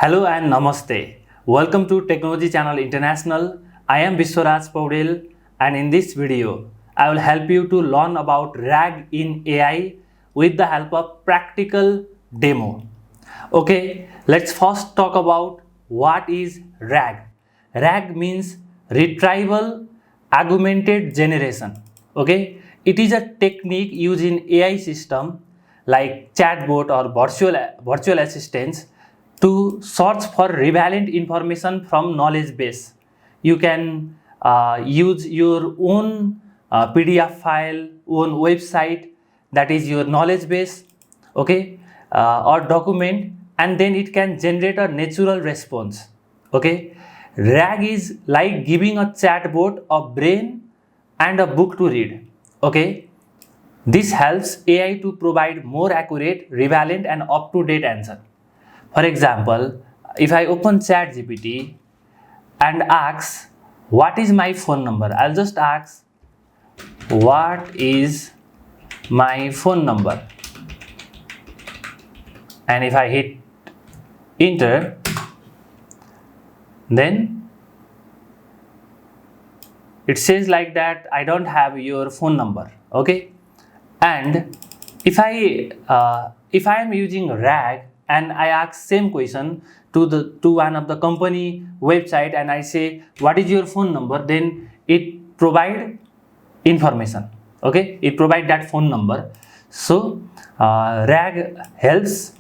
Hello and Namaste. Welcome to Technology Channel International. I am Bishworaj Poudel, and in this video, I will help you to learn about RAG in AI with the help of practical demo. Okay, let's first talk about what is RAG. RAG means Retrieval Augmented Generation. Okay, it is a technique used in AI system like chatbot or virtual assistants to search for relevant information from knowledge base. You can use your own PDF file, own website, that is your knowledge base, okay, or document, and then it can generate a natural response. Okay, RAG is like giving a chatbot a brain and a book to read. Okay, this helps AI to provide more accurate, relevant, and up-to-date answer. For example, if I open ChatGPT and ask, what is my phone number? I'll just ask, what is my phone number? And if I hit enter, then it says like that, I don't have your phone number. Okay, and if I am using RAG and I ask same question to one of the company website and I say, what is your phone number, then it provide information. Okay, it provide that phone number. So RAG helps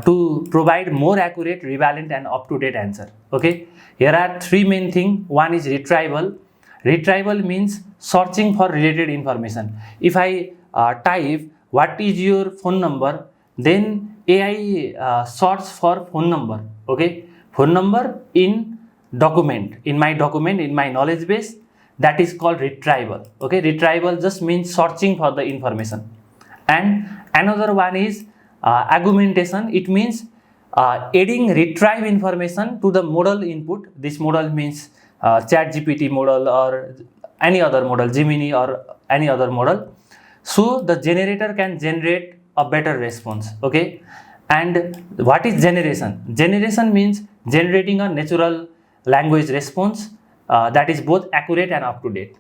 to provide more accurate, relevant, and up-to-date answer. Okay, here are three main things. One is retrieval. Retrieval means searching for related information. If I type what is your phone number, then AI search for phone number. Okay, phone number in document, in my knowledge base, that is called retrieval. Okay, retrieval just means searching for the information. And another one is augmentation. It means adding retrieve information to the model input. This model means ChatGPT model or any other model, Gemini or any other model, so the generator can generate a better response. Okay, and what is generation? Generation means generating a natural language response that is both accurate and up to date.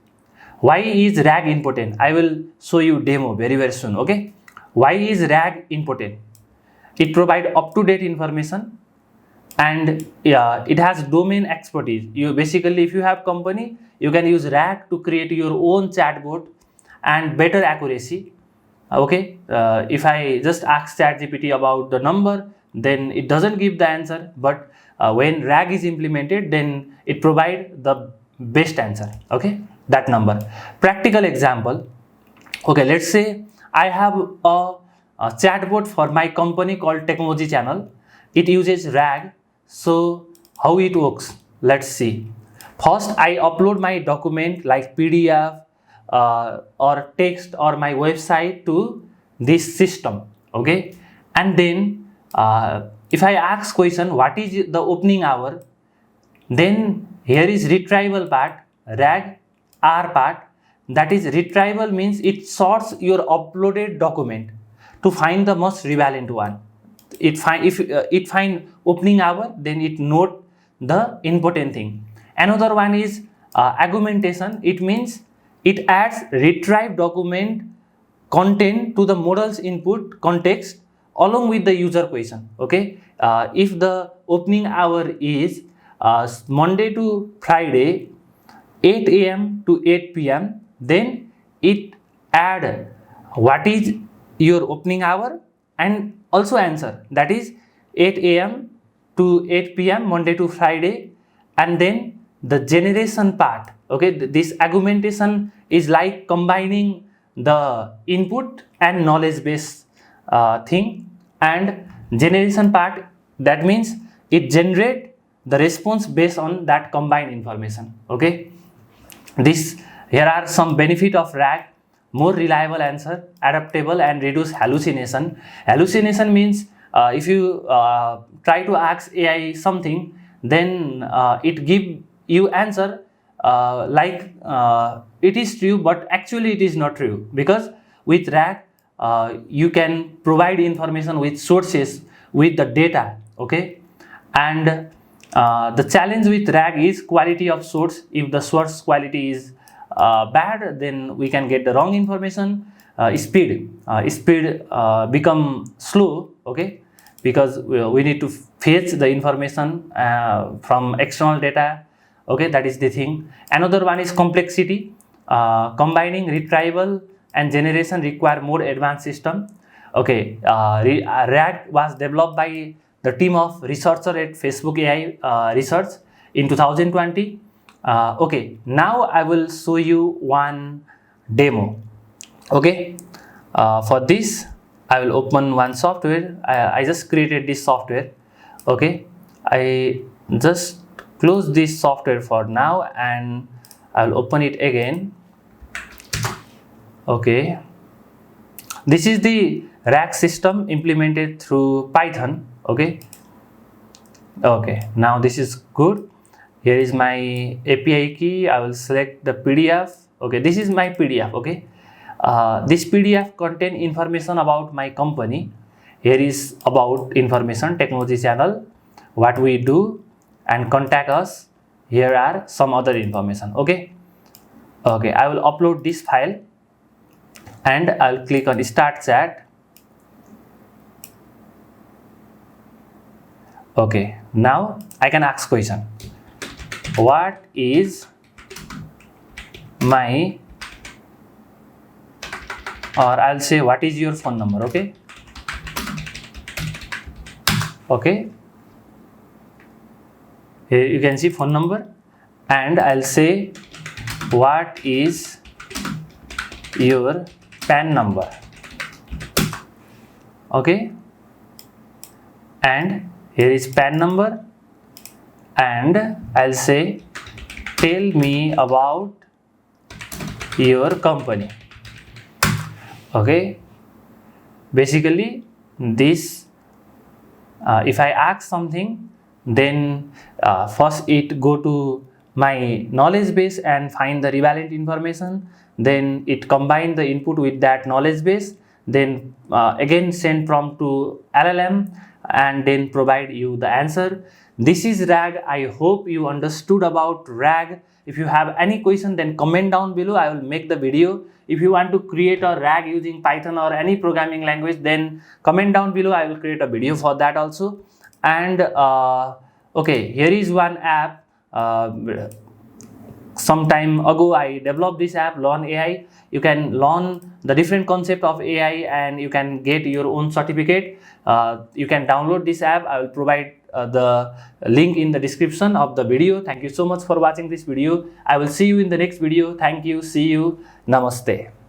Why is RAG important? I will show you demo very soon. Okay, why is RAG important? It provides up to date information, and it has domain expertise. You basically, if you have company, you can use RAG to create your own chatbot and better accuracy. Okay, if I just ask ChatGPT about the number, then it doesn't give the answer, but when RAG is implemented, then it provides the best answer. Okay, that number. Practical example. Okay, let's say I have a chatbot for my company called Technology Channel. It uses RAG. So how it works? Let's see. First, I upload my document like PDF or text or my website to this system. Okay, and then if I ask question, what is the opening hour, then here is retrieval part, RAG R part. That is retrieval means it sorts your uploaded document to find the most relevant one. It find, if it find opening hour, then it note the important thing. Another one is augmentation. It means it adds retrieve document content to the model's input context along with the user question. Okay, if the opening hour is Monday to Friday 8 a.m. to 8 p.m., then it add what is your opening hour and also answer, that is 8 a.m. to 8 p.m. Monday to Friday, and then the generation part. Okay, this augmentation is like combining the input and knowledge base thing, and generation part, that means it generate the response based on that combined information. Okay, here are some benefit of RAG. More reliable answer, adaptable, and reduce hallucination. Hallucination means if you try to ask AI something, then it give you answer like it is true, but actually it is not true, because with RAG you can provide information with sources, with the data. Okay, And the challenge with RAG is quality of source. If the source quality is bad, then we can get the wrong information. Speed become slow, okay, because we need to fetch the information from external data, okay, that is the thing. Another one is complexity. Combining retrieval and generation require more advanced system. Okay, RAG was developed by the team of researcher at Facebook AI Research in 2020. Okay, now I will show you one demo. Okay, for this I will open one software. I just created this software. Okay, I just close this software for now and I will open it again. Okay, this is the RAG system implemented through Python. Okay, now this is good. Here is my API key. I will select the PDF. Okay, this is my PDF. Okay, this PDF contain information about my company. Here is about information, technology channel, what we do, and contact us. Here are some other information. Okay, I will upload this file and I will click on start chat. Okay, now I can ask question. What is my, or I'll say what is your phone number? Okay, here you can see phone number, and I'll say what is your PAN number? Okay, and here is PAN number, and I'll say tell me about your company. Okay, basically this if I ask something, then first it go to my knowledge base and find the relevant information, then it combine the input with that knowledge base, then again send prompt to LLM and then provide you the answer. This is RAG. I hope you understood about RAG. If you have any question, then comment down below. I will make the video. If you want to create a RAG using Python or any programming language, then comment down below. I will create a video for that also. And okay, here is one app. Some time ago I developed this app, Learn AI. You can learn the different concept of AI and you can get your own certificate. You can download this app. I will provide the link in the description of the video. Thank you so much for watching this video. I will see you in the next video. Thank you. See you. Namaste.